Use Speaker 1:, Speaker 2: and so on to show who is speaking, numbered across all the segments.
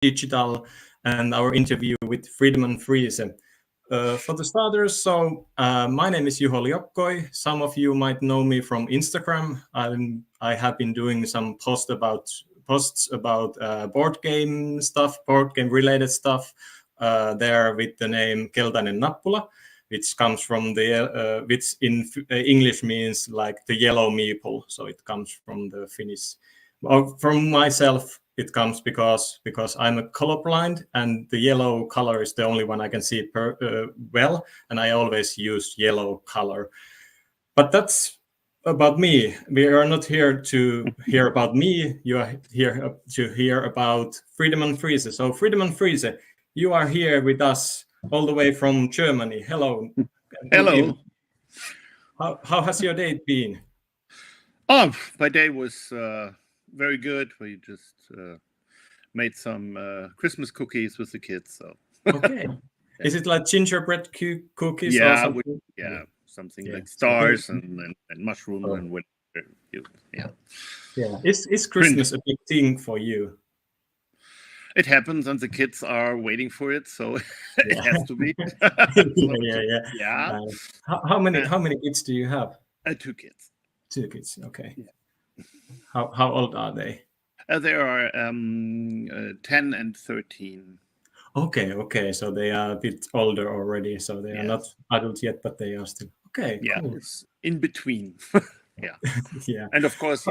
Speaker 1: Digital and our interview with Friedemann Friese. For the starters, my name is Juho Liokkoi. Some of you might know me from Instagram. I have been doing some posts about board game stuff, board game related stuff there with the name Keltainen Nappula, which comes from which in English means like the yellow meeple. So it comes from the Finnish. Well, from myself, it comes because I'm a colorblind, and the yellow color is the only one I can see well, and I always use yellow color. But that's about me. We are not here to hear about me. You are here to hear about Friedemann Friese. So Friedemann Friese, you are here with us all the way from Germany. Hello.
Speaker 2: Hello.
Speaker 1: How has your day been?
Speaker 2: Oh, my day was very good. We just made some Christmas cookies with the kids. So
Speaker 1: okay, is it like gingerbread cookies?
Speaker 2: Yeah,
Speaker 1: or something?
Speaker 2: something like stars and mushroom and whatever.
Speaker 1: Yeah. Is Christmas a big thing for you?
Speaker 2: It happens, and the kids are waiting for it, so it has to be.
Speaker 1: Yeah. How many kids do you have?
Speaker 2: 2 kids.
Speaker 1: 2 kids. Okay.
Speaker 2: Yeah.
Speaker 1: How old are they?
Speaker 2: They are 10 and 13.
Speaker 1: Okay. So they are a bit older already. So they are not adult yet, but they are still okay.
Speaker 2: Yeah,
Speaker 1: cool.
Speaker 2: It's in between.
Speaker 1: Yeah.
Speaker 2: And of course,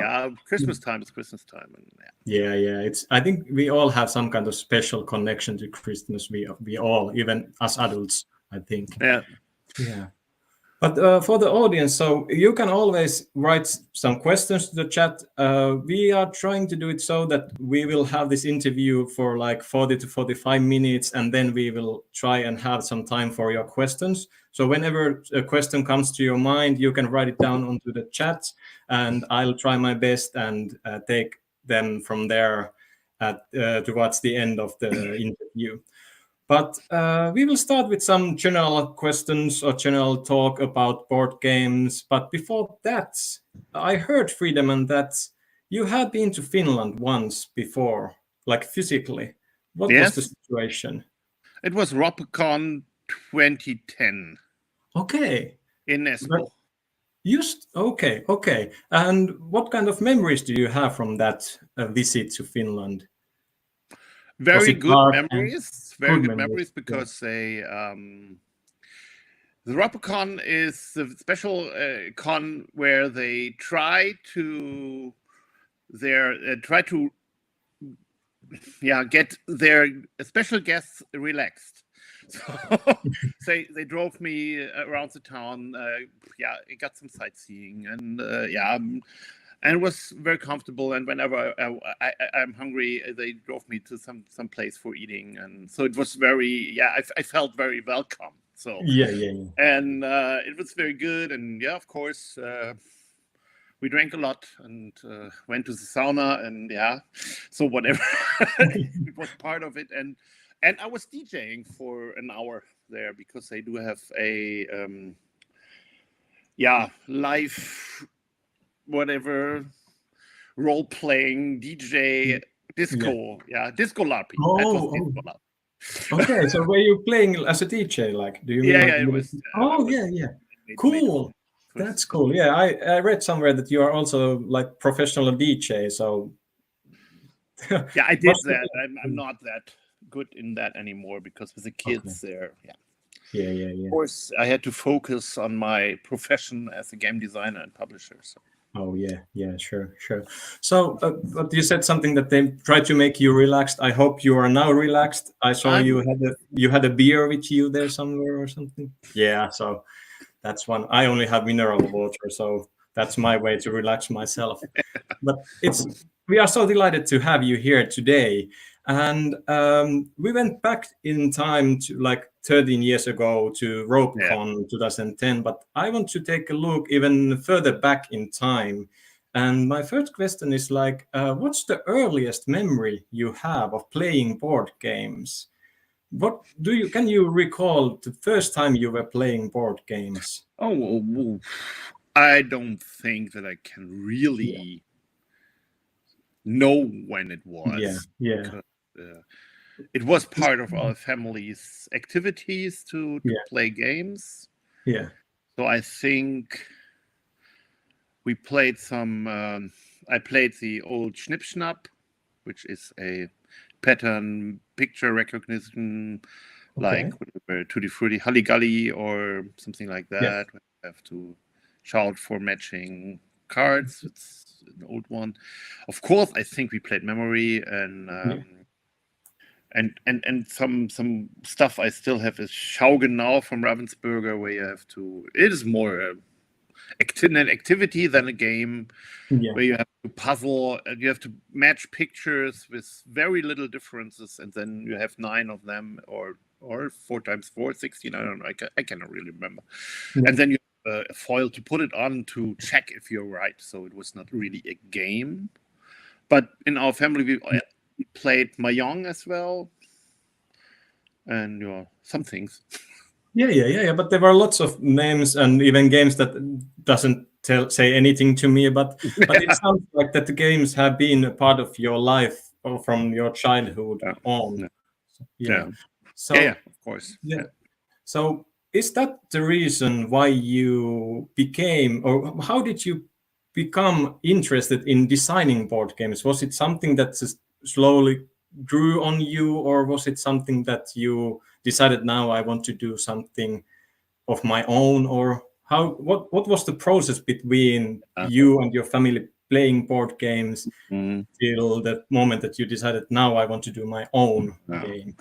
Speaker 2: Christmas time is Christmas time, and
Speaker 1: yeah. I think we all have some kind of special connection to Christmas. We all, even as adults, I think. Yeah. But for the audience, so you can always write some questions to the chat. We are trying to do it so that we will have this interview for like 40 to 45 minutes, and then we will try and have some time for your questions. So whenever a question comes to your mind, you can write it down onto the chat, and I'll try my best and take them from there towards the end of the interview. But we will start with some general questions or general talk about board games. But before that, I heard, Friedemann, that you had been to Finland once before, like physically. What was the situation?
Speaker 2: It was RoboCon 2010.
Speaker 1: Okay.
Speaker 2: In Espoo.
Speaker 1: Okay. And what kind of memories do you have from that visit to Finland?
Speaker 2: Very good memories. Very good memories because the RoboCon is a special con where they try to get their special guests relaxed. So they drove me around the town. I got some sightseeing and and it was very comfortable. And whenever I'm hungry, they drove me to some place for eating, and so it was very I felt very welcome. So and it was very good. And of course we drank a lot and went to the sauna and so whatever. It was part of it. And I was DJing for an hour there because they do have a live whatever role-playing DJ disco disco LARPing.
Speaker 1: Oh.
Speaker 2: Disco LARP.
Speaker 1: Okay, so were you playing as a DJ? Like, do you mean?
Speaker 2: It was.
Speaker 1: Cool. That's cool. Yeah, I read somewhere that you are also like professional DJ. So
Speaker 2: I did that. I'm not that good in that anymore because with the kids there. Of course, I had to focus on my profession as a game designer and publisher. So.
Speaker 1: Oh yeah, sure. So, but you said something that they tried to make you relaxed. I hope you are now relaxed. I saw you had a beer with you there somewhere or something. Yeah, so that's one. I only have mineral water, so that's my way to relax myself. But we are so delighted to have you here today. And we went back in time to like 13 years ago to RoboCon 2010, but I want to take a look even further back in time. And my first question is like, what's the earliest memory you have of playing board games? Can you recall the first time you were playing board games?
Speaker 2: Oh, I don't think that I can really know when it was.
Speaker 1: Yeah.
Speaker 2: it was part of our family's activities to play games.
Speaker 1: Yeah.
Speaker 2: So I think we played some. I played the old Schnipp Schnapp, which is a pattern picture recognition, like whatever, Tutti Frutti Halligalli or something like that.
Speaker 1: Yeah.
Speaker 2: We have to shout for matching cards. It's an old one. Of course, I think we played Memory and some stuff I still have is Schaugenau from Ravensburger, where you have to. It is more an activity than a game, where you have to puzzle and you have to match pictures with very little differences, and then you have 9 of them, or 4 times 4, 16. I don't know. I cannot really remember. And then you have a foil to put it on to check if you're right. So it was not really a game, but in our family we played Mahjong as well, and some things.
Speaker 1: Yeah. But there were lots of names and even games that doesn't say anything to me. But it sounds like that the games have been a part of your life or from your childhood on. So
Speaker 2: of course.
Speaker 1: So is that the reason why you became, or how did you become interested in designing board games? Was it something that just slowly grew on you, or was it something that you decided, now I want to do something of my own? Or what was the process between you and your family playing board games till the moment that you decided, now I want to do my own game?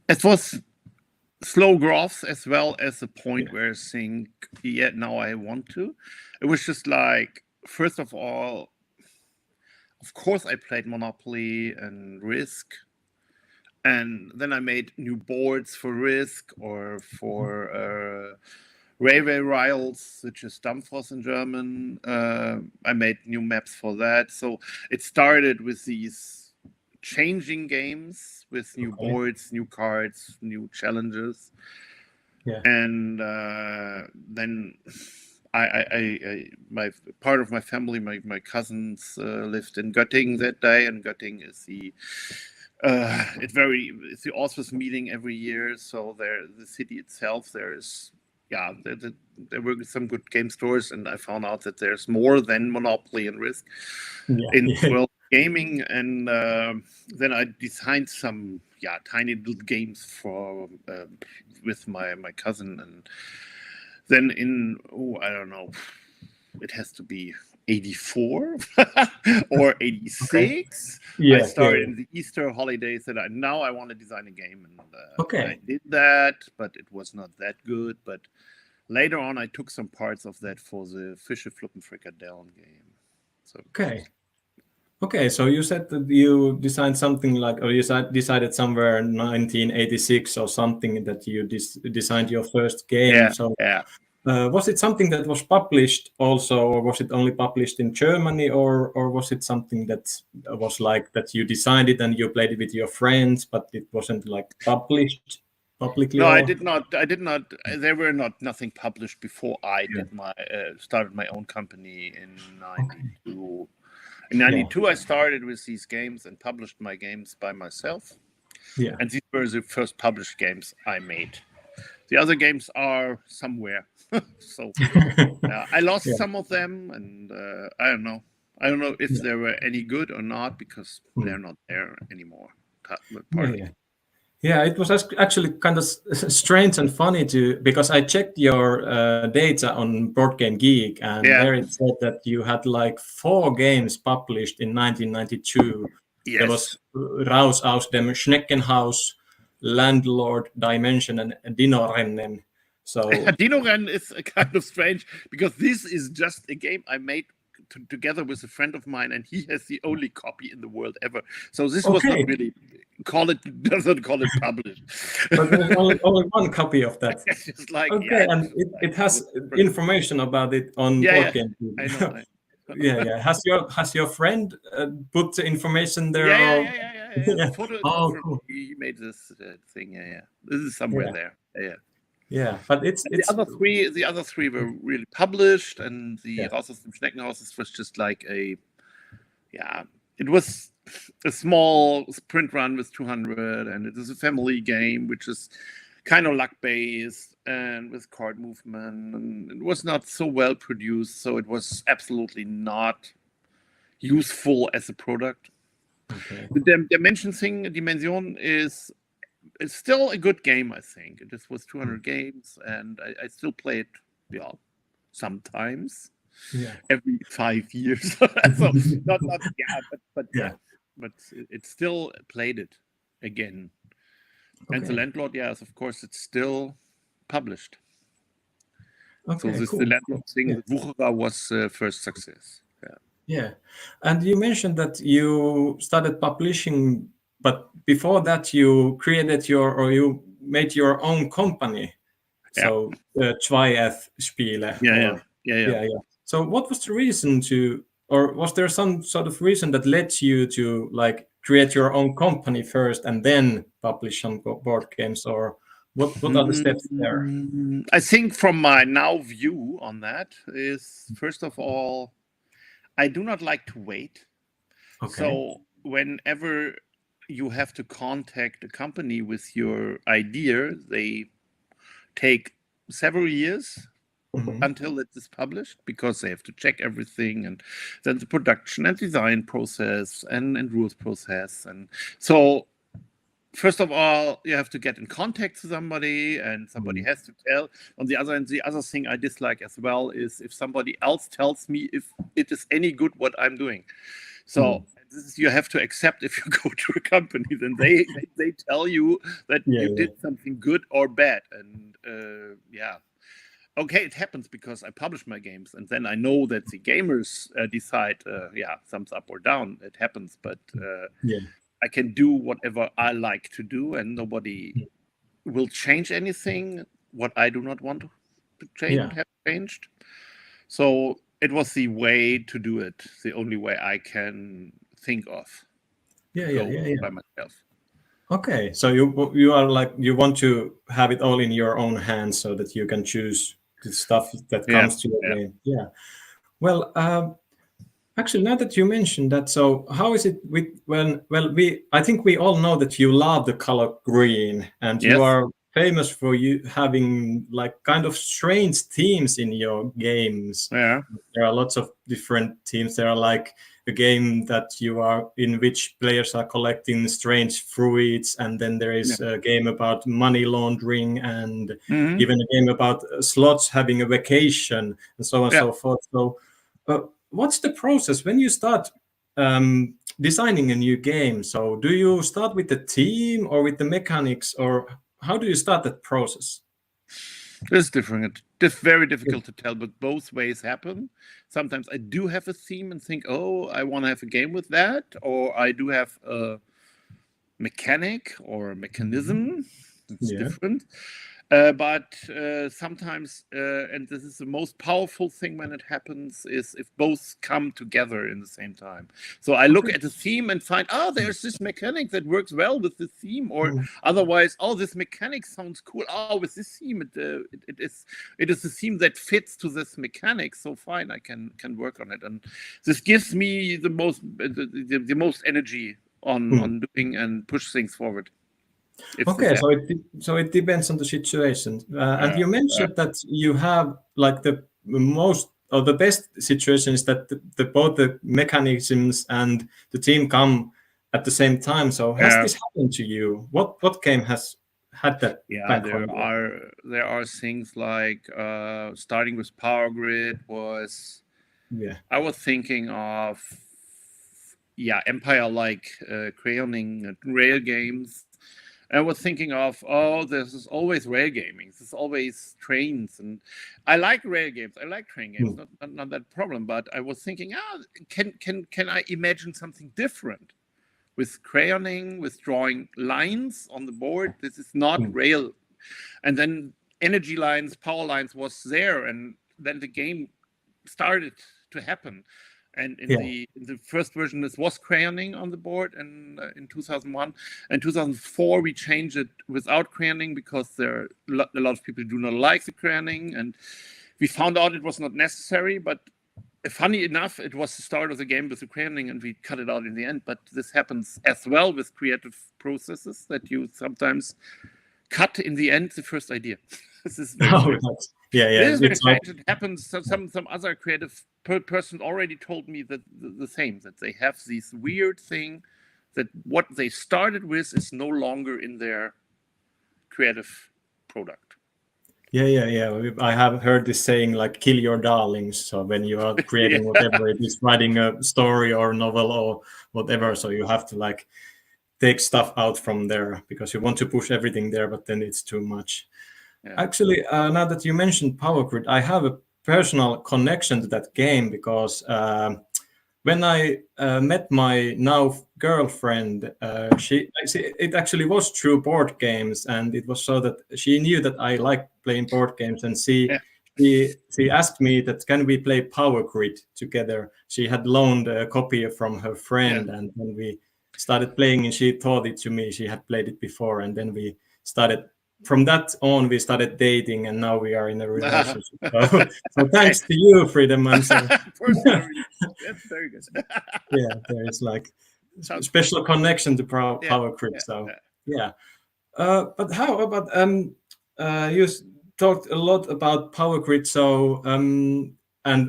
Speaker 2: It was slow growth as well as a point where I think, now I want to. It was just like, first of all, of course I played Monopoly and Risk, and then I made new boards for Risk or for Railway Rails, which is Dampfrost in German. I made new maps for that. So it started with these changing games with new boards, new cards, new challenges. And then my part of my family, my cousins lived in Göttingen that day, and Göttingen is it's the authors meeting every year. So the city itself, there were some good game stores, and I found out that there's more than Monopoly and Risk in world gaming. And then I designed some tiny little games for with my cousin, and then I don't know, it has to be 84 or 86. I started in the Easter holidays that now I want to design a game, and I did that, but it was not that good. But later on, I took some parts of that for the Fische Fluppen Frikadellen game. So
Speaker 1: Okay, so you said that you designed something like, or you decided somewhere in 1986 or something that you designed your first game. Was it something that was published also, or was it only published in Germany, or was it something that was like that you designed it and you played it with your friends, but it wasn't like published publicly?
Speaker 2: No, I did not. There were nothing published before I did started my own company in 92. In 92, I started with these games and published my games by myself. And these were the first published games I made. The other games are somewhere. So I lost some of them, and I don't know. I don't know if they were any good or not, because they're not there anymore.
Speaker 1: It was actually kind of strange and funny because I checked your data on Board Game Geek, and there it said that you had like 4 games published in 1992. There was Raus aus dem Schneckenhaus, Landlord Dimension, and Dino-Rennen. So
Speaker 2: Dino-Rennen is kind of strange, because this is just a game I made together with a friend of mine, and he has the only copy in the world ever. So this was not really doesn't call it published.
Speaker 1: But there's only one copy of that.
Speaker 2: It's just like,
Speaker 1: and it has information about it on Board Game.
Speaker 2: I know.
Speaker 1: Has your friend put the information there?
Speaker 2: Cool. He made this thing. This is somewhere there.
Speaker 1: But it's
Speaker 2: the other three were really published, and the Raus aus dem Schneckenhaus was just like it was a small sprint run with 200, and it is a family game, which is kind of luck-based and with card movement. And it was not so well produced, so it was absolutely not useful as a product.
Speaker 1: Okay.
Speaker 2: The Dimension is still a good game, I think. It just was 200 games, and I still play it, sometimes.
Speaker 1: Yeah.
Speaker 2: Every 5 years. So not but
Speaker 1: Yeah.
Speaker 2: But it still played it again. And the
Speaker 1: Okay.
Speaker 2: Landlord, yes, of course, it's still published.
Speaker 1: Okay,
Speaker 2: So this
Speaker 1: cool.
Speaker 2: the Landlord thing
Speaker 1: Yeah.
Speaker 2: with Wucherer was first success. Yeah.
Speaker 1: Yeah. And you mentioned that you started publishing, but before that you you made your own company. So Zweieth Spiele.
Speaker 2: Yeah.
Speaker 1: So what was the reason or was there some sort of reason that led you to like create your own company first and then publish some board games, or what are the steps there?
Speaker 2: I think from my now view on that is, first of all, I do not like to wait.
Speaker 1: Okay.
Speaker 2: So whenever you have to contact a company with your idea, they take several years until it is published, because they have to check everything, and then the production and design process and rules process. And so first of all, you have to get in contact with somebody, and somebody has to tell. On the other hand, the other thing I dislike as well is if somebody else tells me if it is any good what I'm doing. So this is, you have to accept, if you go to a company, then they tell you that you did something good or bad. And okay, it happens because I publish my games, and then I know that the gamers decide, thumbs up or down. It happens, but I can do whatever I like to do, and nobody will change anything what I do not want to change, have changed. So it was the way to do it, the only way I can think of. By myself.
Speaker 1: Okay, so you are like, you want to have it all in your own hands so that you can choose the stuff that comes to your game. Yeah. Well, actually, now that you mentioned that, so how is it with I think we all know that you love the color green, and you are famous for you having like kind of strange themes in your games.
Speaker 2: Yeah.
Speaker 1: There are lots of different themes. There are like a game that you are in which players are collecting strange fruits, and then there is a game about money laundering, and even a game about slots having a vacation, and so on and so forth. So what's the process when you start designing a new game? So do you start with the team or with the mechanics, or how do you start that process?
Speaker 2: It's different. It's very difficult to tell, but both ways happen. Sometimes I do have a theme and think, oh, I want to have a game with that, or I do have a mechanic or a mechanism. It's different. But sometimes, and this is the most powerful thing when it happens, is if both come together in the same time. So I look at the theme and find, there's this mechanic that works well with the theme, or otherwise, this mechanic sounds cool. With this theme, it is a theme that fits to this mechanic. So fine, I can work on it, and this gives me the most energy on doing and push things forward.
Speaker 1: Okay, so it depends on the situation. And you mentioned that you have like the most or the best situation is that both the mechanisms and the team come at the same time. So has this happened to you? What game has had that?
Speaker 2: There are things like starting with Power Grid was. I was thinking of Empire-like crayoning rail games. I was thinking of, this is always rail gaming. This is always trains, and I like rail games. I like train games. Not that problem. But I was thinking, can I imagine something different with crayoning, with drawing lines on the board? This is not rail. And then energy lines, power lines was there, and then the game started to happen. And in the first version, this was crayoning on the board, and in 2001 and 2004, we changed it without crayoning because a lot of people do not like the crayoning, and we found out it was not necessary. But funny enough, it was the start of the game with Ukrainian, and we cut it out in the end. But this happens as well with creative processes, that you sometimes cut in the end the first idea. This is very strange.
Speaker 1: Yeah.
Speaker 2: This is very
Speaker 1: It's
Speaker 2: strange.
Speaker 1: like,
Speaker 2: It happens. Some other creative person already told me that the same, that they have this weird thing that what they started with is no longer in their creative product.
Speaker 1: yeah. I have heard this saying, like, kill your darlings. So when you are creating whatever it is, writing a story or novel or whatever, so you have to like take stuff out from there because you want to push everything there, but then it's too much.
Speaker 2: Yeah.
Speaker 1: Actually, now that you mentioned Power Grid, I have a personal connection to that game because when I met my now girlfriend, it actually was through board games, and it was so that she knew that I like playing board games, and she asked me that can we play Power Grid together. She had loaned a copy from her friend, and when we started playing, and she taught it to me. She had played it before, and then we started. From that on, we started dating, and now we are in a relationship. So thanks to you, Friedemann.
Speaker 2: That's very good.
Speaker 1: Yeah, there is like special connection to Power Grid. But how about you talked a lot about Power Grid, so and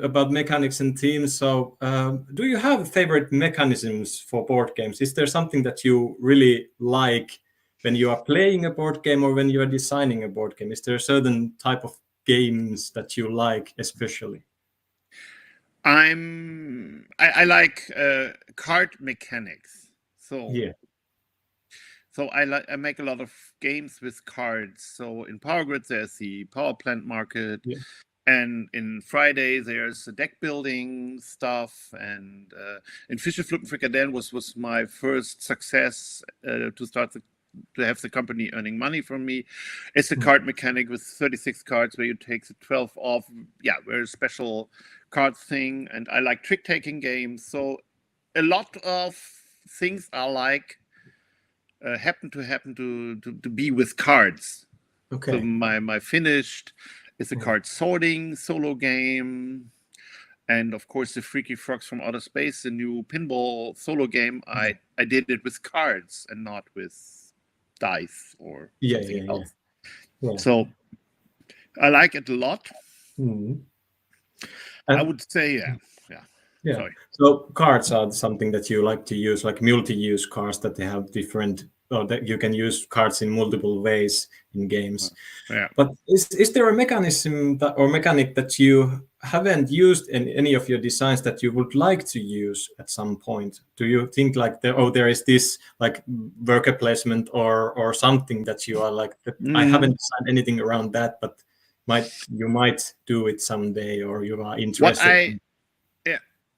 Speaker 1: about mechanics and themes. So do you have favorite mechanisms for board games? Is there something that you really like when you are playing a board game or when you are designing a board game? Is there a certain type of games that you like especially?
Speaker 2: I like card mechanics. So I make a lot of games with cards. So in Power Grid there's the power plant market, and in Friday there's the deck building stuff, and in Friese-16 was my first success to have the company earning money from me. It's a card mechanic with 36 cards where you take the 12 off. Yeah, very special card thing. And I like trick-taking games. So a lot of things I like happen to be with cards.
Speaker 1: Okay.
Speaker 2: So my finished is a card sorting solo game. And of course, the Freaky Frogs from Outer Space, the new pinball solo game, I did it with cards and not with dice or something else. So I like it a lot. I would say,
Speaker 1: yeah.
Speaker 2: Sorry.
Speaker 1: So cards are something that you like to use, like multi-use cards that they have different, or that you can use cards in multiple ways in games. But is there a mechanism or mechanic that you haven't used in any of your designs that you would like to use at some point? Do you think like there is this like worker placement or something that you are like I haven't designed anything around that, but you might do it someday, or you are interested?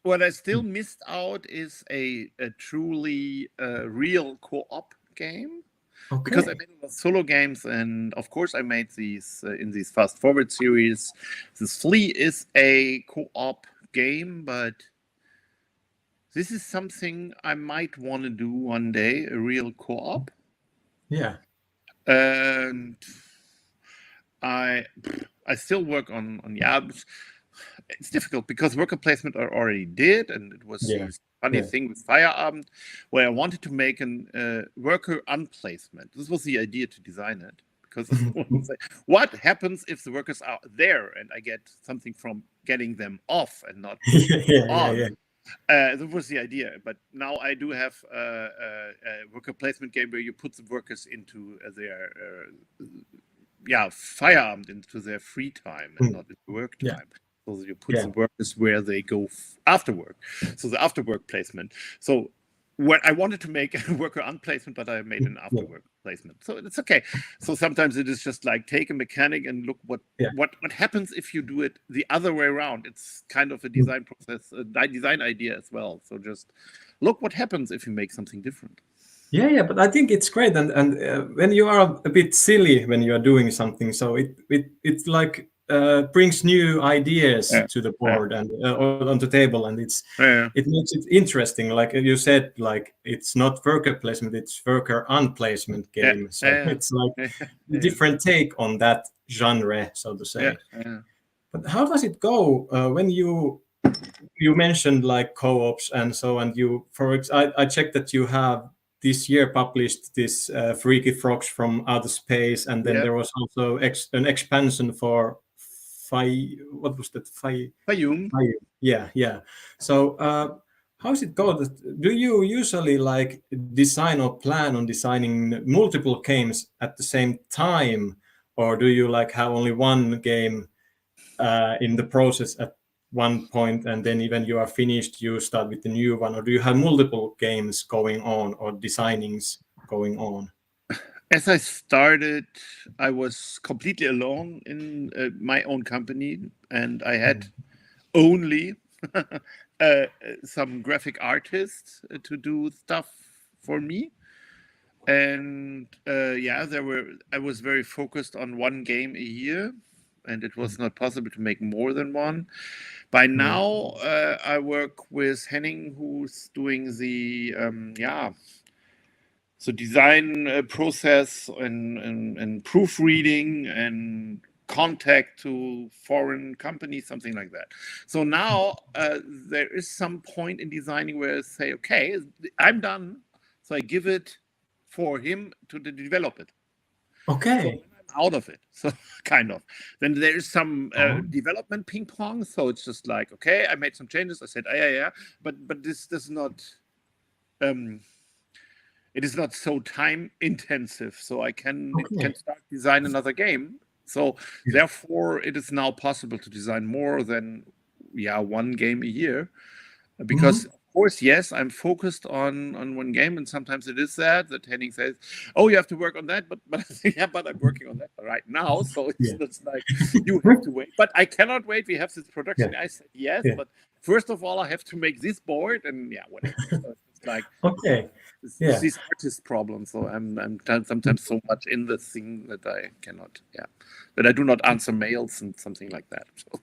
Speaker 2: What I still missed out is a truly real co-op game. Okay. Because I made a lot of solo games, and of course I made these in these Fast Forward series. This Flea is a co-op game, but this is something I might want to do one day, a real co-op.
Speaker 1: Yeah.
Speaker 2: And I still work on it's difficult because worker placement I already did, and it was this funny thing with Feierabend where I wanted to make a worker unplacement. This was the idea to design it, because what happens if the workers are there and I get something from getting them off and not on? That was the idea. But now I do have a worker placement game where you put the workers into their Feierabend, into their free time and not into work time. So you put the workers where they go after work. So the after work placement. So what I wanted to make a worker unplacement, but I made an after work placement. So it's okay. So sometimes it is just like take a mechanic and look what happens if you do it the other way around. It's kind of a design process, a design idea as well. So just look what happens if you make something different.
Speaker 1: Yeah, but I think it's great, and when you are a bit silly when you are doing something, so it's like brings new ideas to the board and on the table, and it makes it interesting. Like you said, like it's not worker placement, it's worker unplacement game. So it's like a different take on that genre, so to say. But how does it go when you you mentioned like co-ops and so, and I checked that you have this year published this Freaky Frogs from Outer Space, and then
Speaker 2: Yeah.
Speaker 1: there was also an expansion for what was that?
Speaker 2: Fayum.
Speaker 1: Yeah. So how's it go? Do you usually like design or plan on designing multiple games at the same time, or do you like have only one game in the process at one point, and then even you are finished, you start with the new one, or do you have multiple games going on or designings going on?
Speaker 2: As I started, I was completely alone in my own company, and I had only some graphic artists to do stuff for me. And I was very focused on one game a year, and it was not possible to make more than one. By now, I work with Henning, who's doing the design process and proofreading and contact to foreign companies, something like that. So now there is some point in designing where I say, okay, I'm done. So I give it for him to develop it.
Speaker 1: Okay.
Speaker 2: So I'm out of it. So kind of. Then there is some development ping pong. So it's just like, okay, I made some changes. I said, yeah. But this does not it is not so time intensive, so I can start design another game. So therefore, it is now possible to design more than one game a year, because of course, yes, I'm focused on one game, and sometimes it is that Henning says, "Oh, you have to work on that," but I'm working on that right now, so it's like you have to wait. But I cannot wait. We have this production. I said yes, but first of all, I have to make this board, and whatever. So it's like It's these artist problems. So I'm sometimes so much in the thing that I cannot, that I do not answer mails and something like that. So.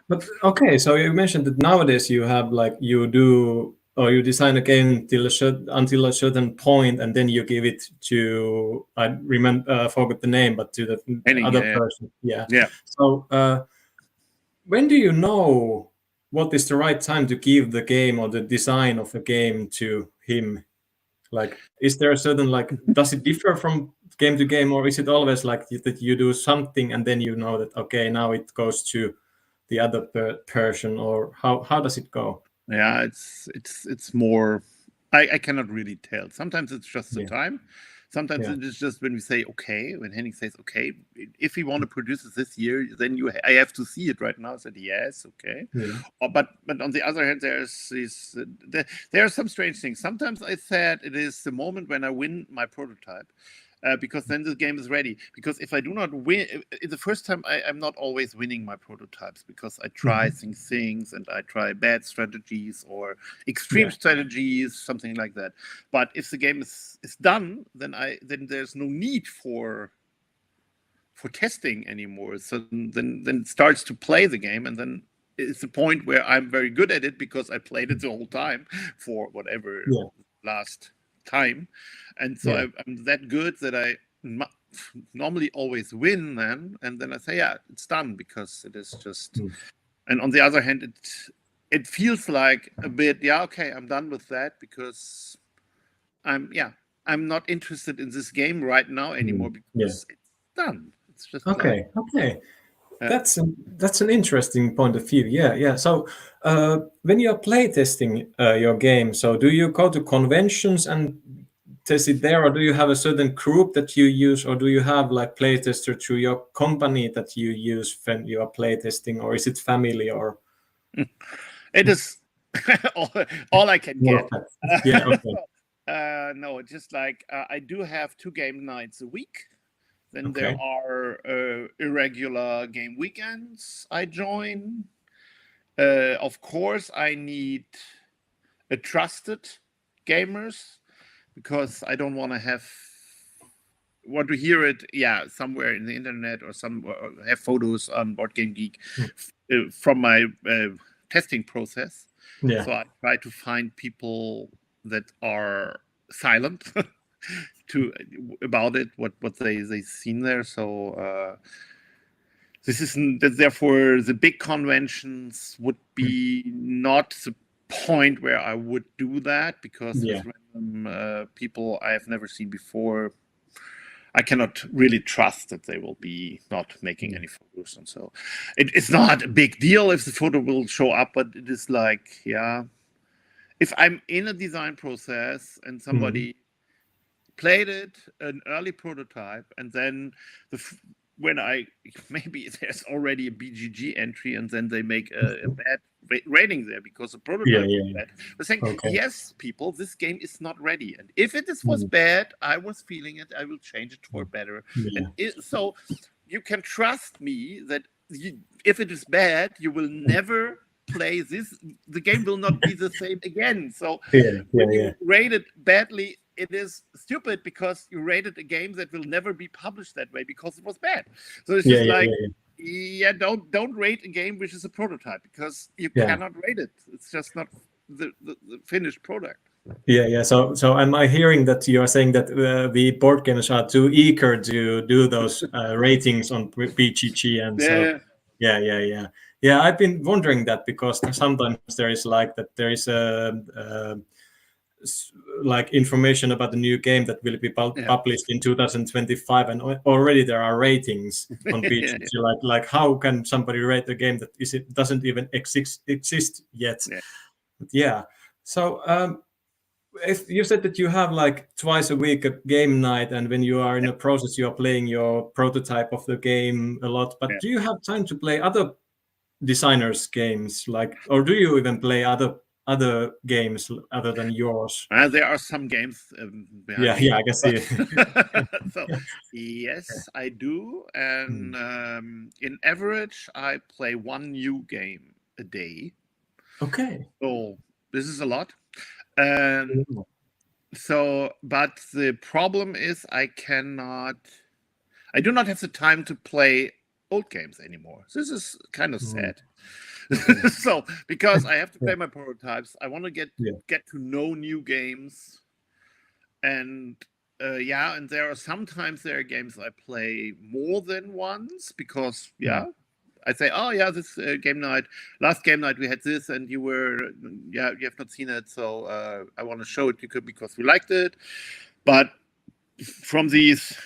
Speaker 1: But okay, so you mentioned that nowadays you have like you do or you design a game until a certain point, and then you give it to forgot the name, but to the other person. So when do you know what is the right time to give the game or the design of a game to him? Like, is there a certain does it differ from game to game, or is it always like that you do something and then you know that okay, now it goes to the other person, or how does it go?
Speaker 2: Yeah, it's more. I cannot really tell. Sometimes it's just the time. Sometimes it is just when we say okay, when Henning says okay, if we want to produce it this year, then I have to see it right now. I said yes, okay. But on the other hand, there are some strange things. Sometimes I said it is the moment when I win my prototype. Because then the game is ready. Because if I do not win, the first time I'm not always winning my prototypes, because I try things and I try bad strategies or extreme strategies, something like that. But if the game is done, then there's no need for testing anymore. So then it starts to play the game, and then it's the point where I'm very good at it because I played it the whole time for whatever last time. And so I'm that good that I normally always win then, and then I say it's done, because it is just and on the other hand it feels like a bit okay, I'm done with that, because I'm not interested in this game right now anymore, because it's done. It's just
Speaker 1: okay. That's an interesting point of view. So when you're playtesting your game, so do you go to conventions and test it there, or do you have a certain group that you use, or do you have like playtester through your company that you use when you are playtesting, or is it family, or
Speaker 2: it is all I can get? No, it's just like I do have 2 game nights a week. Then there are irregular game weekends I join. Of course, I need a trusted gamers, because I don't want to hear it somewhere in the internet, or have photos on Board Game Geek from my testing process. So I try to find people that are silent about it, what they've seen there. So this isn't, therefore the big conventions would be not the point where I would do that, because with random people I have never seen before, I cannot really trust that they will be not making any photos. And so it's not a big deal if the photo will show up, but it is like, if I'm in a design process and somebody played it, an early prototype, and then when maybe there's already a BGG entry, and then they make a bad rating there because the prototype was bad. They're saying, yes, people, this game is not ready. And if it was bad, I was feeling it, I will change it for better. And so you can trust me that if it is bad, you will never play this. The game will not be the same again. So when you rate it badly, it is stupid, because you rated a game that will never be published that way because it was bad. So it's just don't rate a game which is a prototype, because you cannot rate it. It's just not the finished product.
Speaker 1: So am I hearing that you are saying that the board games are too eager to do those ratings on BGG, and so I've been wondering that, because sometimes there is like that there is like information about the new game that will be published in 2025, and already there are ratings on BGG. Like how can somebody rate a game that doesn't even exist yet? So if you said that you have like twice a week a game night, and when you are in a process you are playing your prototype of the game a lot, but do you have time to play other designers' games, like, or do you even play other games other than yours?
Speaker 2: There are some games
Speaker 1: I guess
Speaker 2: so yes, I do, and in average I play one new game a day. So this is a lot. So, but the problem is I do not have the time to play old games anymore. This is kind of sad. So, because I have to play my prototypes, I want to get to know new games, and and there are games I play more than once, because I say, this last game night we had this, and you have not seen it, so I want to show it to you because we liked it. But from these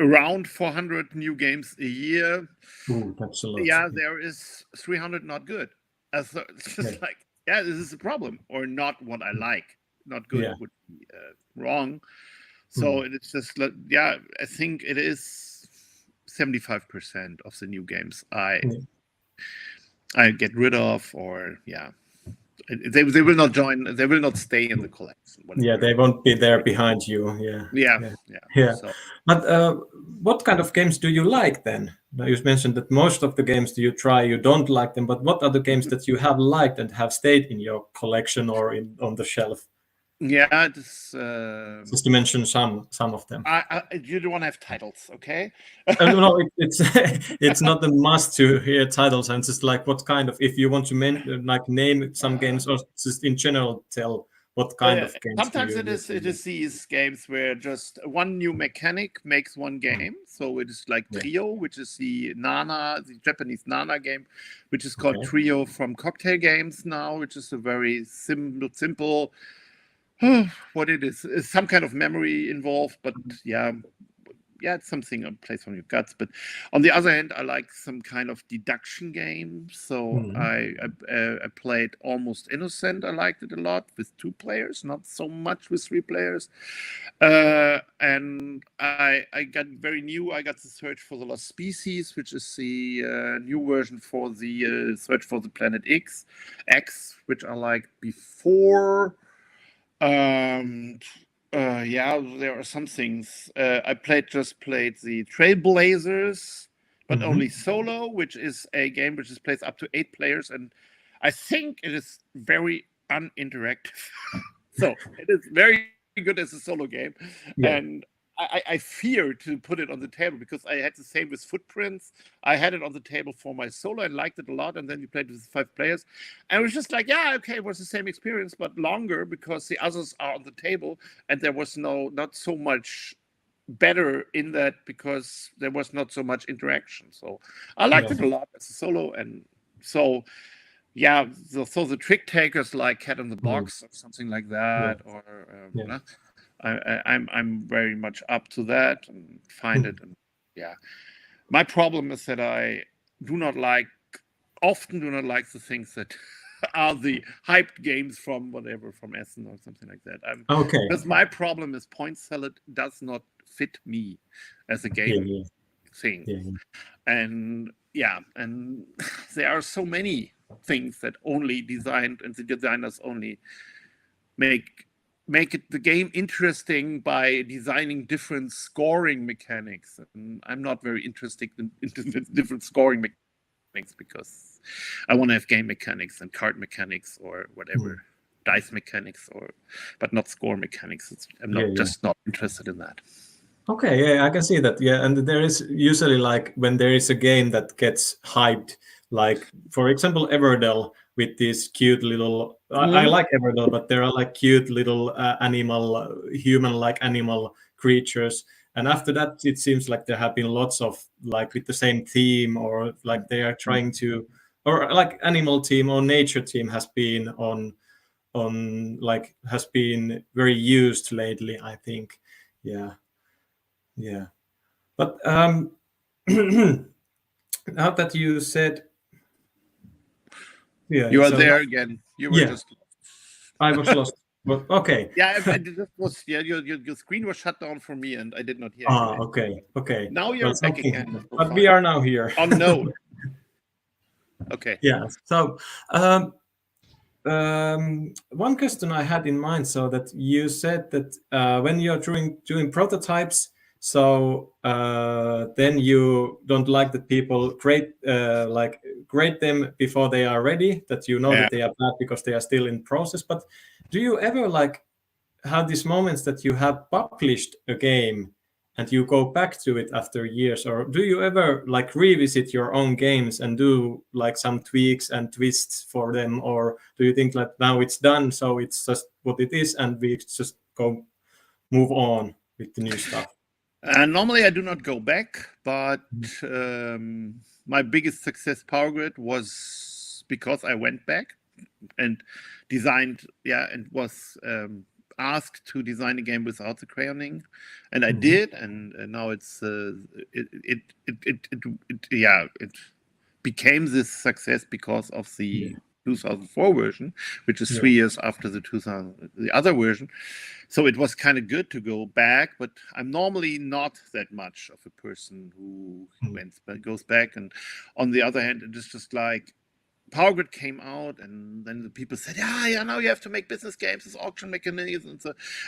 Speaker 2: around 400 new games a year,
Speaker 1: that's a lot.
Speaker 2: There is 300 not good. So it's just like, this is a problem, or not what I like. Not good would be wrong. So it's just, I think it is 75% of the new games I get rid of, or they will not join. They will not stay in the collection.
Speaker 1: They won't be there behind you. So. But what kind of games do you like then? Now, you mentioned that most of the games you try, you don't like them. But what are the games that you have liked and have stayed in your collection or on the shelf?
Speaker 2: Just
Speaker 1: to mention some of them.
Speaker 2: You don't want to have titles, okay?
Speaker 1: No, it's not a must to hear titles. And just like what kind of, if you want to name some games, or just in general tell what kind of games.
Speaker 2: Sometimes it is these games where just one new mechanic makes one game. So it is like Trio, which is the Japanese Nana game, which is called Trio from Cocktail Games now, which is a very simple. What it is some kind of memory involved, but it's something that plays on your guts. But on the other hand, I like some kind of deduction game. So I played Almost Innocent. I liked it a lot with 2 players, not so much with 3 players. And I got very new. I got the Search for the Lost Species, which is the new version for the Search for the Planet X, which I liked before. There are some things. I just played the Trailblazers, but only solo, which is a game which plays up to 8 players, and I think it is very uninteractive. So it is very good as a solo game, and I fear to put it on the table, because I had the same with Footprints. I had it on the table for my solo and liked it a lot, and then you played with 5 players, and it was just like, it was the same experience but longer, because the others are on the table, and there was not so much better in that because there was not so much interaction. So I liked it a lot as a solo, and so yeah. So the trick takers like Cat in the Box or something like that, or I'm very much up to that and find it. And yeah, my problem is that I often do not like the things that are the hyped games from Essen or something like that. Because my problem is point salad does not fit me as a game thing. And and there are so many things that only designed and the designers only make the game interesting by designing different scoring mechanics. And I'm not very interested in different scoring mechanics because I want to have game mechanics and card mechanics or whatever, dice mechanics, but not score mechanics. I'm just not interested in that.
Speaker 1: Okay, yeah, I can see that. Yeah, and there is usually like when there is a game that gets hyped, like for example Everdell with these cute little. I like Everdell, but there are like cute little human-like animal creatures, and after that it seems like there have been lots of like with the same theme, or like they are trying to, or like animal team or nature team has been on like has been very used lately, I think. Yeah, but now that you said,
Speaker 2: you are there again. You were just.
Speaker 1: I was lost. But okay.
Speaker 2: Yeah, your screen was shut down for me, and I did not hear.
Speaker 1: Okay.
Speaker 2: Now you're back again.
Speaker 1: But we are now here.
Speaker 2: Oh no. Okay.
Speaker 1: Yeah. So, one question I had in mind, so that you said that when you're doing prototypes, so then you don't like that people grade them before they are ready, that you know that they are bad because they are still in process. But do you ever like have these moments that you have published a game and you go back to it after years, or do you ever like revisit your own games and do like some tweaks and twists for them, or do you think like now it's done, so it's just what it is and we just move on with the new stuff?
Speaker 2: Normally I do not go back, but my biggest success, Power Grid, was because I went back and designed, and was asked to design a game without the crayoning, and I did, and now it became this success because of the 2004 version, which is 3 years after the other version. So it was kind of good to go back, but I'm normally not that much of a person who goes back. And on the other hand, it is just like Power Grid came out, and then the people said, yeah, now you have to make business games, this auction mechanism,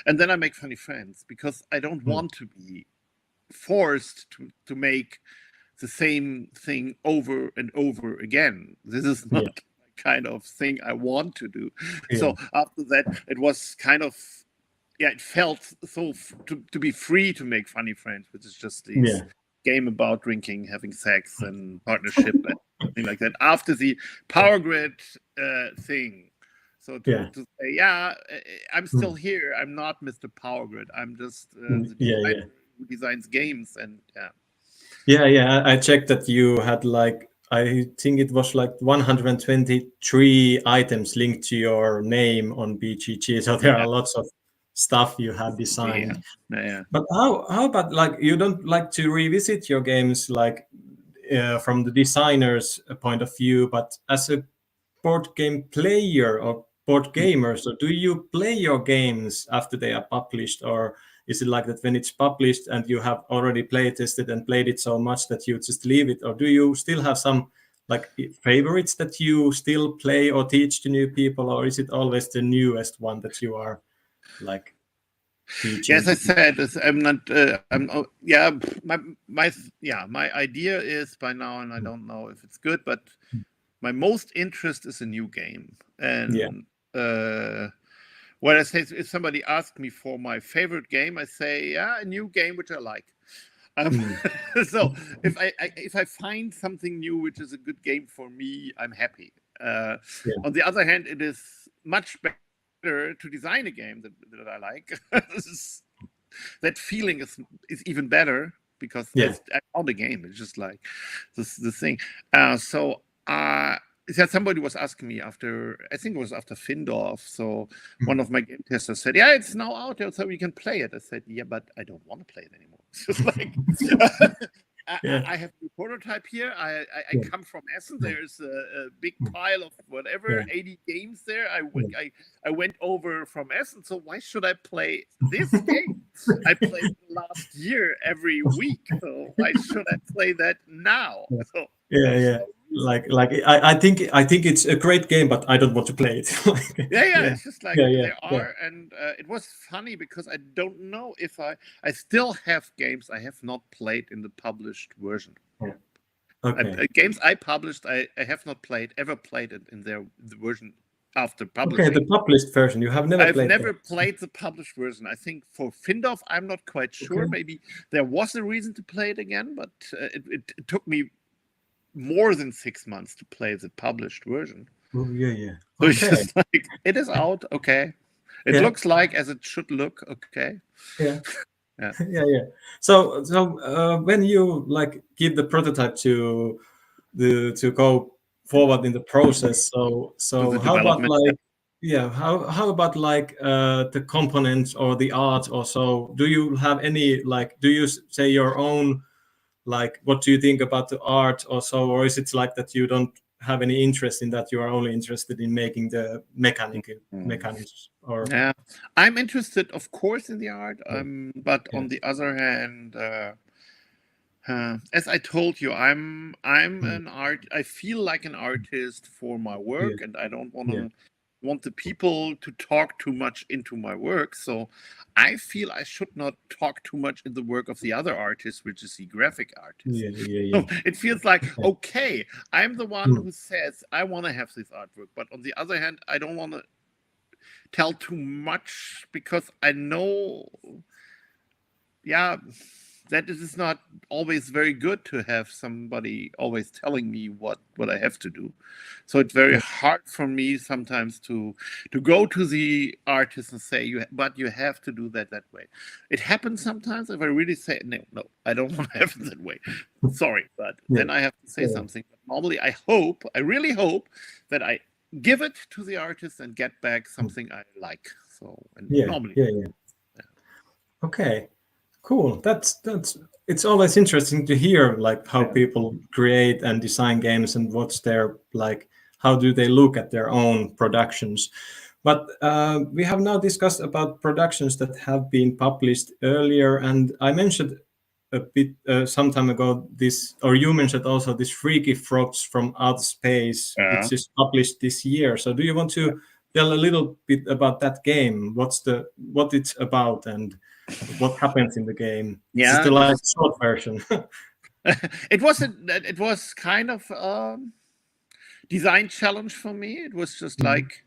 Speaker 2: and then I make funny friends because I don't want to be forced to make the same thing over and over again. This is not the kind of thing I want to do. So after that, it was kind of, it felt so to be free to make funny friends, which is just this game about drinking, having sex, and partnership and something like that. After the Power Grid thing, so to say, I'm still here. I'm not Mr. Power Grid. I'm just the designer who designs games, and
Speaker 1: I checked that you had like, I think it was like 123 items linked to your name on BGG. So there are lots of stuff you have designed. But how about like, you don't like to revisit your games like from the designer's point of view, but as a board game player or board gamer, so do you play your games after they are published, or is it like that when it's published and you have already play tested and played it so much that you just leave it, or do you still have some like favorites that you still play or teach to new people, or is it always the newest one that you are like teaching?
Speaker 2: Yes, I said I'm not. My idea is by now, and I don't know if it's good, but my most interest is a new game, and what I say is, if somebody asks me for my favorite game, I say a new game which I like. So if I find something new which is a good game for me, I'm happy. On the other hand, it is much better to design a game that I like. that feeling is even better because
Speaker 1: Yeah.
Speaker 2: I found a game. It's just like the thing. Somebody was asking me after, I think it was after Findorf. So one of my game testers said, "Yeah, it's now out there, so we can play it." I said, "Yeah, but I don't want to play it anymore." It's just like I have a prototype here. I come from Essen. There's a big pile of whatever 80 games there. I went over from Essen, so why should I play this game? I played last year every week, so why should I play that now? So
Speaker 1: Yeah. I think it's a great game, but I don't want to play it.
Speaker 2: It's just like there are, and it was funny because I don't know if I still have games I have not played in the published version.
Speaker 1: Yeah. Okay.
Speaker 2: Games I published, I have not ever played it in the version after publishing.
Speaker 1: Okay, the published version. You have never
Speaker 2: I've
Speaker 1: played
Speaker 2: never
Speaker 1: that.
Speaker 2: played the published version. I think for Findorf, I'm not quite sure.
Speaker 1: Okay.
Speaker 2: Maybe there was a reason to play it again, but it took me more than 6 months to play the published version.
Speaker 1: Oh, yeah.
Speaker 2: So it's just like, it is out, okay. It looks like as it should look, okay.
Speaker 1: Yeah. So when you like give the prototype to go forward in the process, so how about how about like the components or the art or so? Do you have any like? Do you say your own? Like, what do you think about the art or so, or is it like that you don't have any interest in that? You are only interested in making the mechanisms, or
Speaker 2: I'm interested, of course, in the art. But on the other hand, as I told you, I'm an I feel like an artist for my work, and I don't want the people to talk too much into my work. So I feel I should not talk too much in the work of the other artist, which is the graphic artist. So it feels like, okay, I'm the one who says I want to have this artwork, but on the other hand, I don't want to tell too much because I know that it is not always very good to have somebody always telling me what I have to do. So it's very hard for me sometimes to go to the artist and say, but you have to do that way. It happens sometimes if I really say, no, I don't want to have it that way. Sorry, but then I have to say something. But normally I really hope that I give it to the artist and get back something I like. So normally.
Speaker 1: Okay. Cool. That's it's always interesting to hear like how people create and design games and what's their like, how do they look at their own productions. But we have now discussed about productions that have been published earlier, and I mentioned a bit some time ago this, or you mentioned also this Freaky Frogs from Outer Space, which is published this year. So do you want to tell a little bit about that game? What it's about and what happens in the game? It's the like short version.
Speaker 2: It was kind of a design challenge for me. It was just like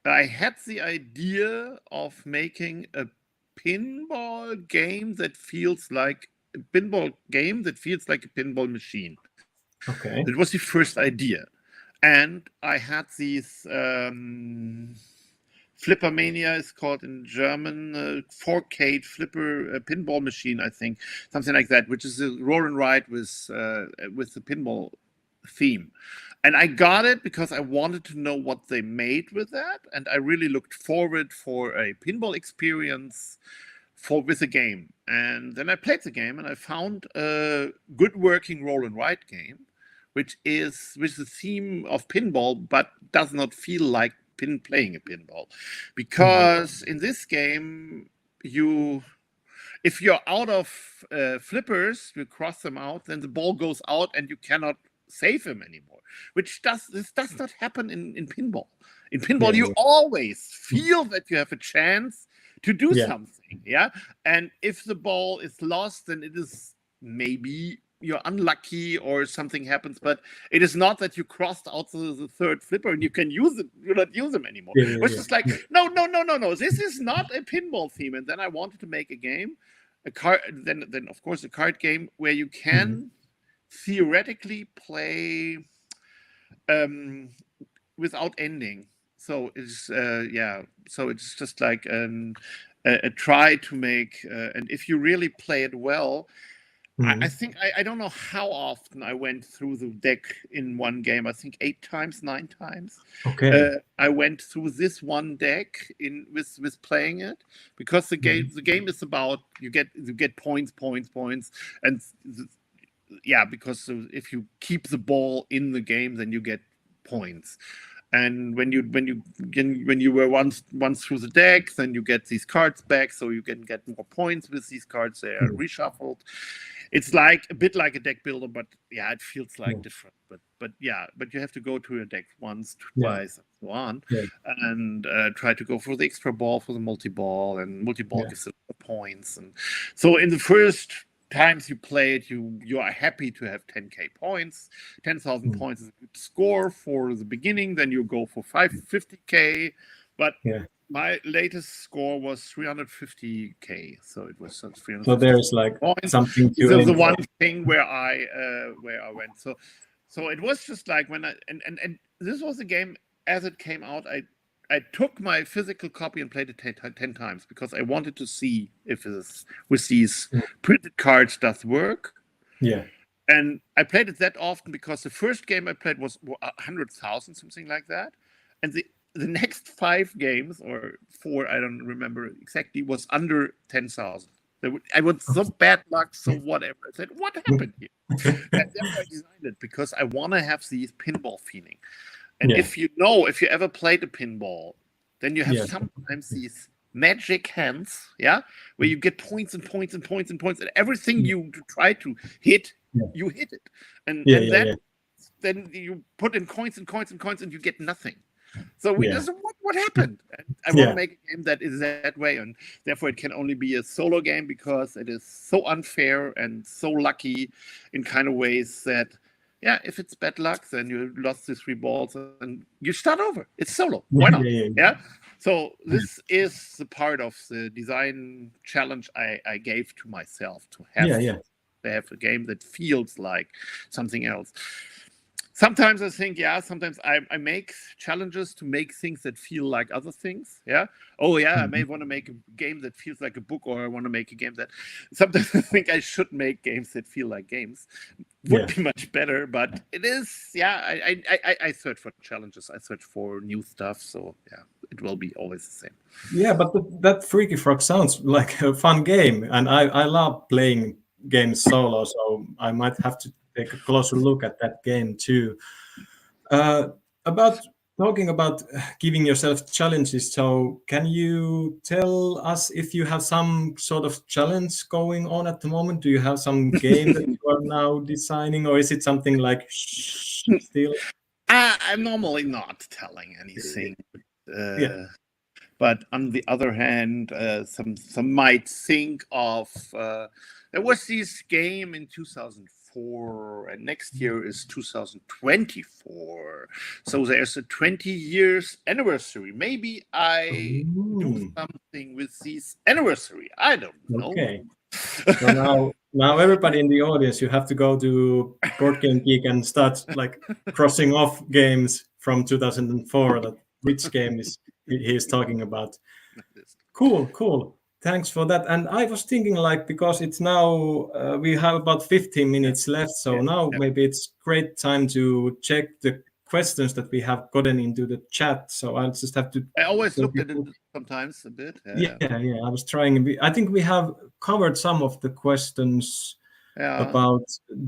Speaker 2: I had the idea of making a pinball game that feels like a pinball machine.
Speaker 1: Okay.
Speaker 2: It was the first idea, and I had these. Flippermania is called in German, 4K flipper pinball machine, I think, something like that, which is a roll and ride with the pinball theme. And I got it because I wanted to know what they made with that, and I really looked forward for a pinball experience with a game. And then I played the game, and I found a good working roll and ride game, which is with the theme of pinball, but does not feel like playing a pinball, because in this game if you're out of flippers, you cross them out, then the ball goes out and you cannot save him anymore, this does not happen in pinball. In pinball you always feel that you have a chance to do something, and if the ball is lost, then it is maybe you're unlucky or something happens, but it is not that you crossed out the third flipper and you can use it. You not use them anymore. It's just like no. This is not a pinball theme. And then I wanted to make a game, then of course a card game where you can theoretically play without ending. So it's so it's just like try to make, and if you really play it well,
Speaker 1: Mhm.
Speaker 2: I think I don't know how often I went through the deck in one game. I think 8 times, 9 times.
Speaker 1: Okay.
Speaker 2: I went through this one deck with playing it, because the game is about you get points, and because if you keep the ball in the game, then you get points. And when you were once through the deck, then you get these cards back, so you can get more points with these cards. They are reshuffled. It's like a bit like a deck builder, but it feels like different. But you have to go to your deck once, twice, and so on, and try to go for the extra ball, for the multi-ball, and multi-ball gives it points. And so in the first times you play it, you are happy to have 10k points. 10,000 points is a good score for the beginning. Then you go for 50k, but my latest score was 350k, so it was 350.
Speaker 1: So there is like
Speaker 2: points.
Speaker 1: something to
Speaker 2: the one thing where I went. So it was just like when I and this was a game as it came out. I took my physical copy and played it 10 times, because I wanted to see if this with these printed cards does work.
Speaker 1: Yeah.
Speaker 2: And I played it that often because the first game I played was 100,000, something like that. And the next 5 games, or 4, I don't remember exactly, was under 10,000. I was so bad luck, so whatever. I said, what happened here? And therefore I designed it, because I want to have these pinball feeling. And if you ever played a pinball, then you have sometimes these magic hands, where you get points and points and points and points, and everything you try to hit, you hit it. And then you put in coins and coins and coins, and you get nothing. So we just, what happened? And I want to make a game that is that way, and therefore it can only be a solo game, because it is so unfair and so lucky in kind of ways that, if it's bad luck, then you lost the 3 balls and you start over. It's solo. Why not? So this is the part of the design challenge I gave to myself, to have a game that feels like something else. Sometimes I think, sometimes I make challenges to make things that feel like other things. I may want to make a game that feels like a book, or I want to make a game that, sometimes I think I should make games that feel like games. Would be much better, but it is, I search for challenges. I search for new stuff. So it will be always the same.
Speaker 1: Yeah, but that Freaky Frog sounds like a fun game, and I love playing games solo, so I might have to take a closer look at that game too. About talking about giving yourself challenges, so can you tell us if you have some sort of challenge going on at the moment? Do you have some game that you are now designing, or is it something like still?
Speaker 2: I'm normally not telling anything. But on the other hand, some might think of there was this game in 2004, and next year is 2024. So there's a 20 years anniversary. Maybe I do something with this anniversary. I don't know.
Speaker 1: Okay. So now everybody in the audience, you have to go to Board Game Geek and start like crossing off games from 2004. That which game he's talking about. Cool. Thanks for that. And I was thinking, like, because it's now we have about 15 minutes left, so now maybe it's great time to check the questions that we have gotten into the chat. So I'll just have to.
Speaker 2: I always looked at it sometimes a bit.
Speaker 1: I was trying. I think we have covered some of the questions about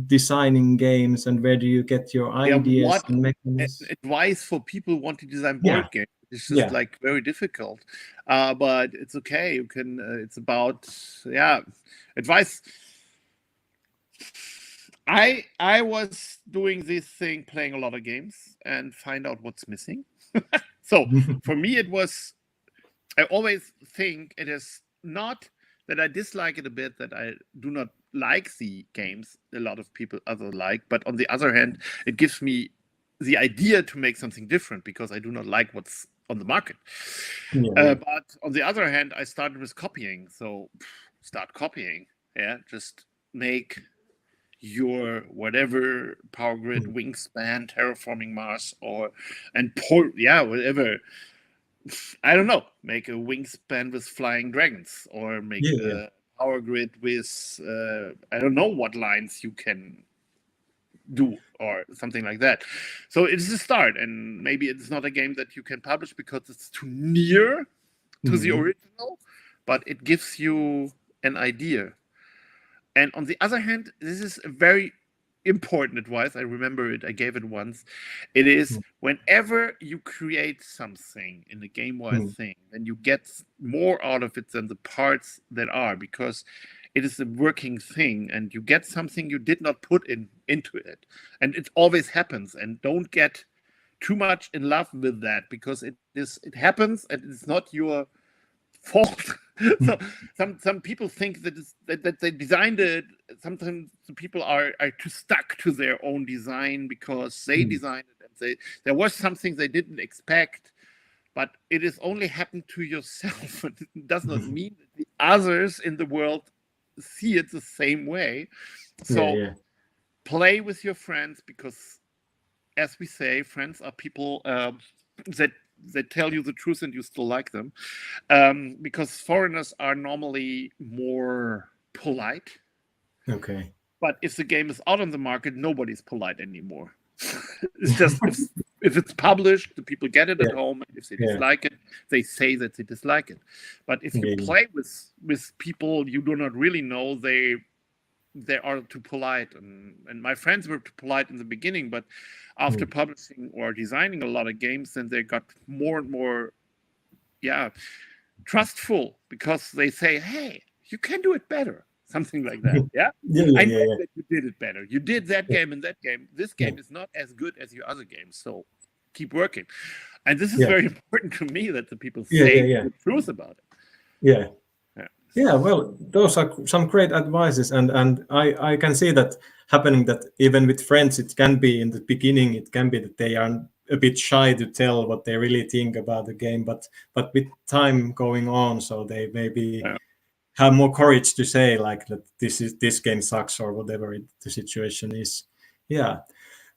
Speaker 1: designing games and where do you get your ideas and mechanisms.
Speaker 2: Advice for people who want to design board games. It's just like very difficult, but it's okay. You can. It's about advice. I was doing this thing, playing a lot of games, and find out what's missing. So for me, it was. I always think it is not that I dislike it a bit, that I do not like the games a lot of people other like, but on the other hand, it gives me the idea to make something different, because I do not like what's on the market. But on the other hand, I started with copying. So start copying. Just make your whatever Power Grid, Wingspan, Terraforming Mars, whatever. I don't know, make a wingspan with flying dragons, or make a power grid with I don't know what lines you can do, or something like that. So it's a start, and maybe it's not a game that you can publish because it's too near to the original, but it gives you an idea. And on the other hand, this is a very important advice. I remember it, I gave it once. It is whenever you create something in a game-wise thing, then you get more out of it than the parts that are, because it is a working thing, and you get something you did not put into it. And it always happens. And don't get too much in love with that, because it happens, and it's not your fault. So some people think that they designed it. Sometimes the people are too stuck to their own design because they designed it, and there was something they didn't expect, but it is only happened to yourself. It does not mean that the others in the world see it the same way. So play with your friends, because, as we say, friends are people that tell you the truth and you still like them, because foreigners are normally more polite.
Speaker 1: Okay.
Speaker 2: But if the game is out on the market, nobody's polite anymore. It's just if it's published, the people get it at home, and if they dislike it, they say that they dislike it. But if you play with people you do not really know, they are too polite, and my friends were too polite in the beginning, but after publishing or designing a lot of games, then they got more and more trustful, because they say, hey, you can do it better, something like that. I know that you did it better, you did that game and that game, this game is not as good as your other games, so keep working. And this is very important to me, that the people say the truth about it.
Speaker 1: Yeah, well, those are some great advices, and I can see that happening, that even with friends, it can be in the beginning, it can be that they are a bit shy to tell what they really think about the game, but with time going on, so they maybe have more courage to say, like, that this game sucks, or whatever the situation is. Yeah.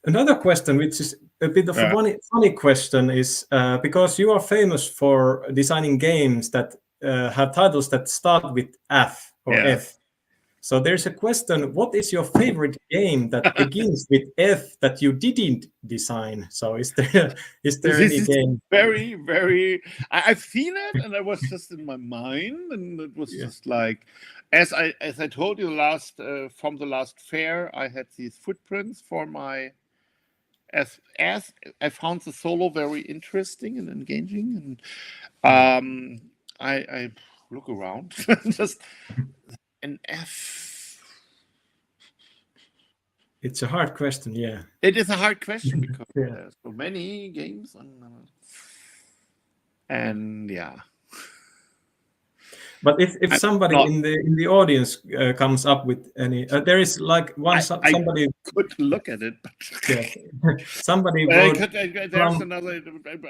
Speaker 1: Another question, which is a bit of a funny question, is because you are famous for designing games that have titles that start with F or F. So there's a question: what is your favorite game that begins with F that you didn't design? So is there any game?
Speaker 2: Very, very. I've seen it, and I was just in my mind, and it was just like, as I told you from the last fair, I had these footprints for my. As I found the solo very interesting and engaging, and I look around, just an F.
Speaker 1: It's a hard question, yeah.
Speaker 2: It is a hard question, because there's so many games, and
Speaker 1: But if somebody in the audience comes up with any, there is like somebody
Speaker 2: could look at it. But
Speaker 1: somebody.
Speaker 2: There's another.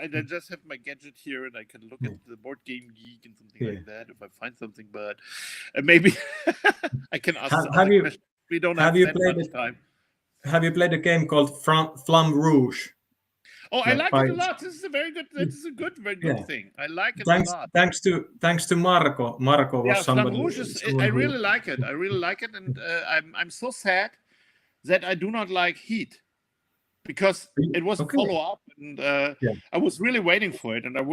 Speaker 2: I just have my gadget here, and I can look at the Board Game Geek and something like that if I find something. But maybe I can ask. We don't have that much time.
Speaker 1: Have you played a game called Flamme Rouge?
Speaker 2: Oh, I like it a lot. This is a very good. This is a very good thing. I like it a lot.
Speaker 1: Thanks to Marco. Marco was somebody.
Speaker 2: Flamme Rouge I really like it. I really like it, and I'm so sad that I do not like Heat, because it was a follow-up, and I was really waiting for it, and I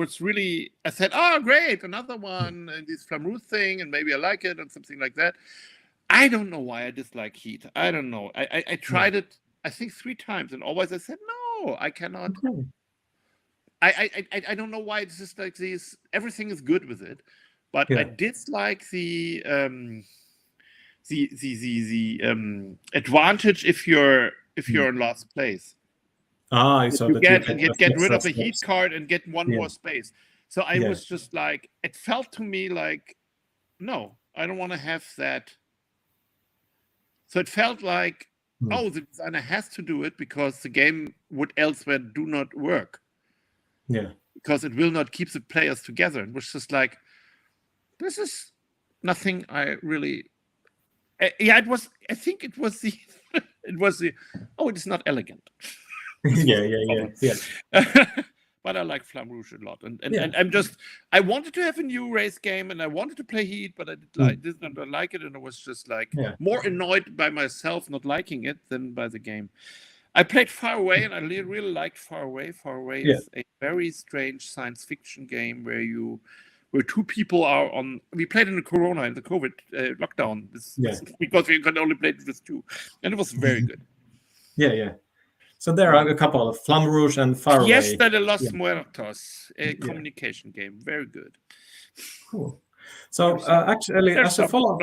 Speaker 2: said, oh, great, another one, and this Flamme Rouge thing, and maybe I like it, and something like that. I don't know why I dislike Heat. I don't know. I tried it, I think 3 times, and always I said, no, I cannot. I don't know why. It's just like these. Everything is good with it, but I dislike the advantage if you're in last place.
Speaker 1: So
Speaker 2: you get rid of a Heat card and get one more space. So I was just like, it felt to me like, no, I don't want to have that. So it felt like, the designer has to do it because the game would elsewhere do not work.
Speaker 1: Yeah.
Speaker 2: Because it will not keep the players together. And it was just like, this is nothing I really. It was. I think it was the. It was the. Oh, it is not elegant.
Speaker 1: Yeah.
Speaker 2: but I like Flamme Rouge a lot. And I wanted to have a new race game, and I wanted to play Heat, but I did not like it, and I was just like more annoyed by myself not liking it than by the game. I played Far Away, and I really liked Far Away. Far Away is a very strange science fiction game where two people are on. We played in the COVID lockdown, because we could only play with two, and it was very good.
Speaker 1: Yeah. So there are a couple of Flamme Rouge and Far Away.
Speaker 2: Fiesta de los Muertos, a communication game, very good.
Speaker 1: Cool. So actually, as a follow-up.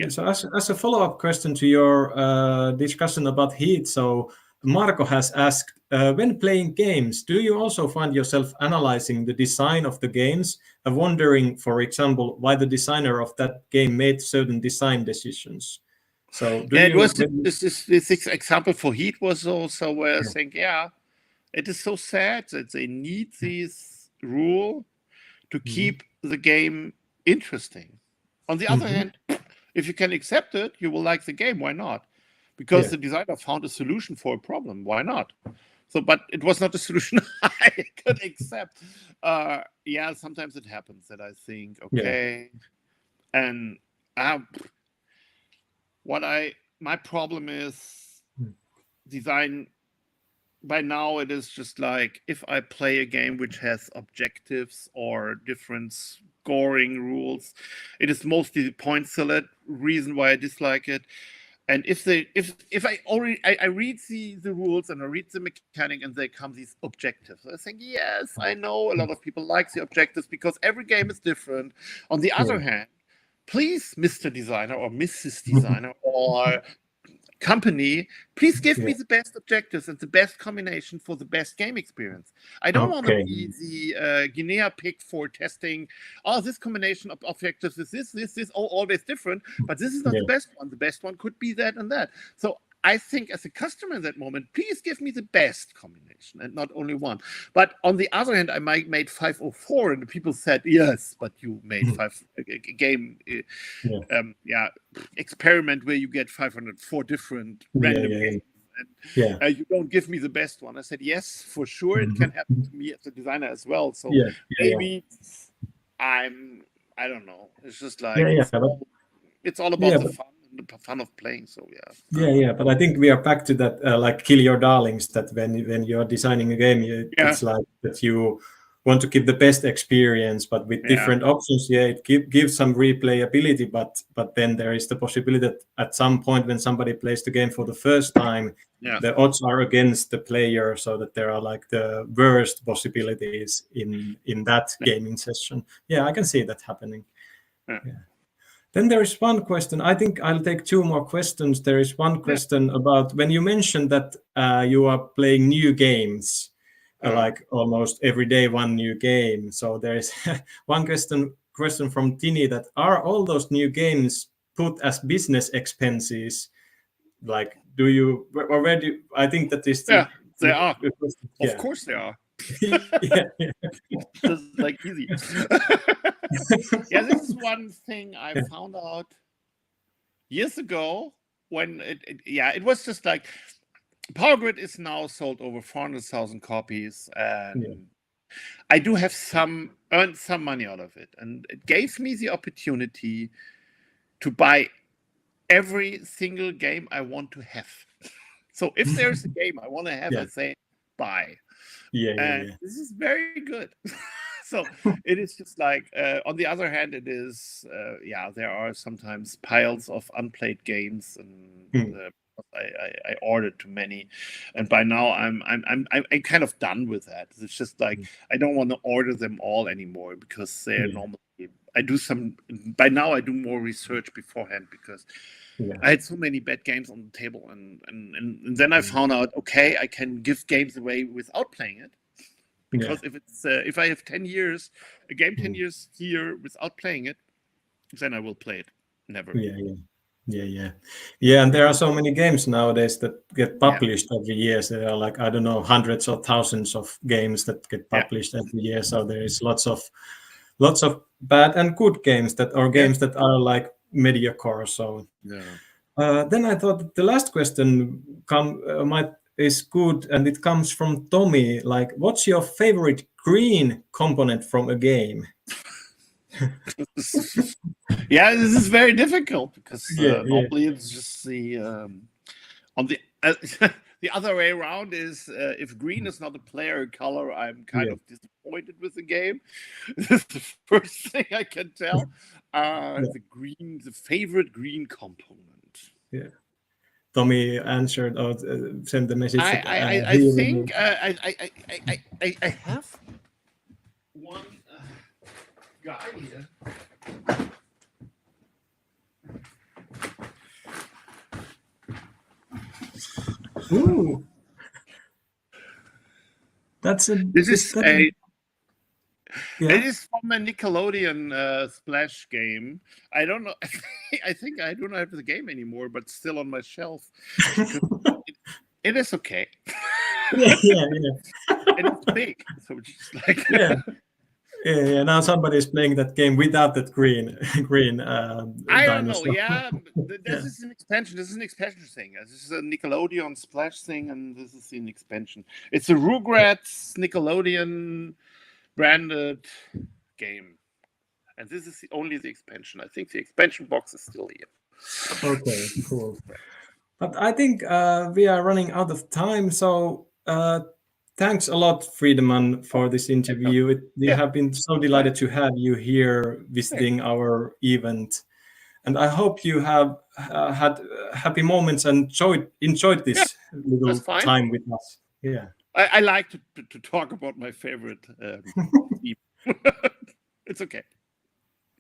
Speaker 1: So as a follow-up question to your discussion about Heat, so Marco has asked, when playing games, do you also find yourself analyzing the design of the games and wondering, for example, why the designer of that game made certain design decisions? So
Speaker 2: this example for Heat was also where I think, it is so sad that they need this rule to keep the game interesting. On the other hand, if you can accept it, you will like the game. Why not? Because the designer found a solution for a problem. Why not? So, but it was not a solution I could accept. Sometimes it happens that I think, okay, and my problem is design. By now, it is just like if I play a game which has objectives or different scoring rules, it is mostly the point select reason why I dislike it. And if I read the rules and I read the mechanic and they come these objectives, I think, yes, I know a lot of people like the objectives because every game is different. On the other hand, please, Mr. Designer or Mrs. Designer or company, please give me the best objectives and the best combination for the best game experience. I don't want to be the guinea pig for testing. Oh, this combination of objectives is this, always different, but this is not the best one. The best one could be that and that. So I think as a customer in that moment, please give me the best combination and not only one. But on the other hand, I made 504 and the people said, yes, but you made a game experiment where you get 504 different random games. And you don't give me the best one. I said, yes, for sure. It can happen to me as a designer as well. So maybe I don't know. It's just like, it's all about the fun of playing. So
Speaker 1: but I think we are back to that like kill your darlings, that when you're designing a game, it's like that you want to keep the best experience, but with different options. It gives some replayability, but then there is the possibility that at some point when somebody plays the game for the first time, the odds are against the player, so that there are like the worst possibilities in that gaming session. I can see that happening. Then there is one question. I think I'll take two more questions. There is one question about when you mentioned that you are playing new games, like almost every day one new game. So there is one question from Tini, that are all those new games put as business expenses? Like, do you already? I think that is
Speaker 2: they are. Of course they are. Just like easy. This is one thing I found out years ago when it was just like Power Grid is now sold over 400,000 copies, and I do have earned some money out of it, and it gave me the opportunity to buy every single game I want to have. So if there's a game I want to have, I say buy. This is very good. So it is just like, on the other hand, it is, there are sometimes piles of unplayed games, and I ordered too many, and by now I'm kind of done with that. It's just like I don't want to order them all anymore because they're normally. By now I do more research beforehand because I had so many bad games on the table, and then I found out, okay, I can give games away without playing it. Because if I have 10 years, a game 10 years here without playing it, then I will play it. Never.
Speaker 1: And there are so many games nowadays that get published every year. So there are like, I don't know, hundreds or thousands of games that get published every year. So there is lots of bad and good games that are like mediocre. So then I thought that the last question might is good, and it comes from Tommy. Like, what's your favorite green component from a game?
Speaker 2: Yeah, this is very difficult because
Speaker 1: Yeah.
Speaker 2: normally it's just the on the the other way around is if green is not a player color, I'm kind of disappointed with the game. This is the first thing I can tell. The favorite green component.
Speaker 1: Yeah. Tommy answered or sent the message.
Speaker 2: I think I have one guy here.
Speaker 1: Ooh. This is
Speaker 2: It is from a Nickelodeon Splash game. I don't know. I think I don't have the game anymore, but still on my shelf. It is okay.
Speaker 1: Yeah.
Speaker 2: And it's big, so just like
Speaker 1: yeah. Now somebody is playing that game without that green.
Speaker 2: I don't know.
Speaker 1: dinosaur.
Speaker 2: Yeah, this is an expansion. This is an expansion thing. This is a Nickelodeon Splash thing, and this is an expansion. It's a Rugrats Nickelodeon branded game, and this is only the expansion. I think the expansion box is still here.
Speaker 1: Okay, cool. But I think we are running out of time, so thanks a lot, Friedemann, for this interview. We have been so delighted to have you here visiting our event, and I hope you have had happy moments and enjoyed this little time with us. Yeah.
Speaker 2: I like to talk about my favorite team. It's okay.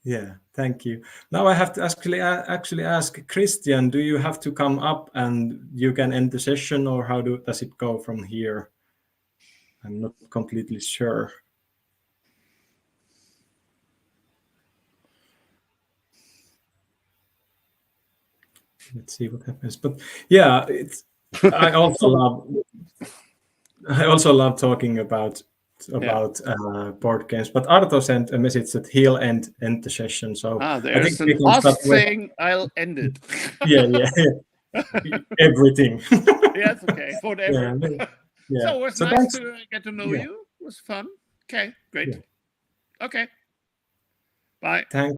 Speaker 1: Yeah, thank you. Now I have to actually ask Christian, do you have to come up and you can end the session, or how does it go from here? I'm not completely sure. Let's see what happens. But yeah, I also love talking about board games. But Arto sent a message that he'll end the session. So
Speaker 2: there's an last thing. I'll end it.
Speaker 1: yeah. Everything.
Speaker 2: Yes, okay. Whatever.
Speaker 1: Yeah.
Speaker 2: So it was nice to get to know you. It was fun. Okay, great. Okay. Bye.
Speaker 1: Thanks.